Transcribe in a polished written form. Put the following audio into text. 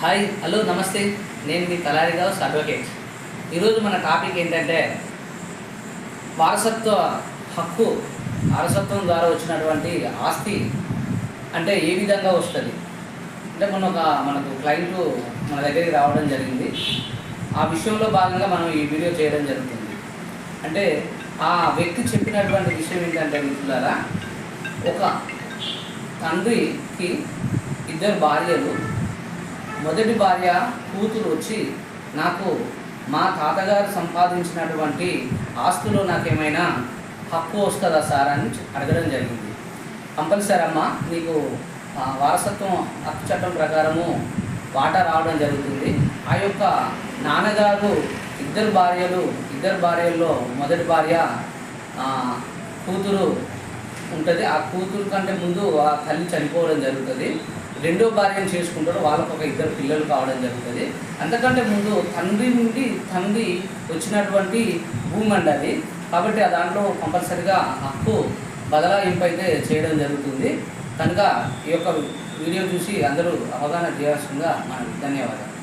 Hi hello నమస్తే. నేను మీ తలారి Ghouse advocate. ఈరోజు మన టాపిక్ ఏంటంటే వారసత్వ హక్కు, వారసత్వం ద్వారా వచ్చినటువంటి ఆస్తి అంటే ఏ విధంగా వస్తుంది అంటే మనకు క్లయింట్ మన దగ్గరికి రావడం జరిగింది. ఆ విషయంలో భాగంగా మనం ఈ వీడియో చేయడం జరుగుతుంది. అంటే ఆ వ్యక్తి చెప్పినటువంటి విషయం ఏంటంటే మిత్రులారా, ఒక తండ్రికి ఇద్దరు భార్యలు, మొదటి భార్య కూతురు వచ్చి నాకు మా తాతగారు సంపాదించినటువంటి ఆస్తులో నాకేమైనా హక్కు వస్తుందా సార్ అని అడగడం జరిగింది. కంపల్సరీ అమ్మ, నీకు వారసత్వం హక్కు చట్టం ప్రకారము వాటా రావడం జరుగుతుంది. ఆ యొక్క నాన్నగారు ఇద్దరు భార్యల్లో మొదటి భార్య కూతురు ఉంటుంది. ఆ కూతురు కంటే ముందు ఆ తల్లి చనిపోవడం జరుగుతుంది. రెండో భార్యను చేసుకుంటారు, వాళ్ళకు ఒక ఇద్దరు పిల్లలు కావడం జరుగుతుంది. అంతకంటే ముందు తండ్రి వచ్చినటువంటి భూమి అండి అది. కాబట్టి ఆ దాంట్లో కంపల్సరిగా హక్కు బదలాయింపు అయితే చేయడం జరుగుతుంది. కనుక ఈ యొక్క వీడియో చూసి అందరూ అవగాహన చేయాల్సిందిగా మనకు ధన్యవాదాలు.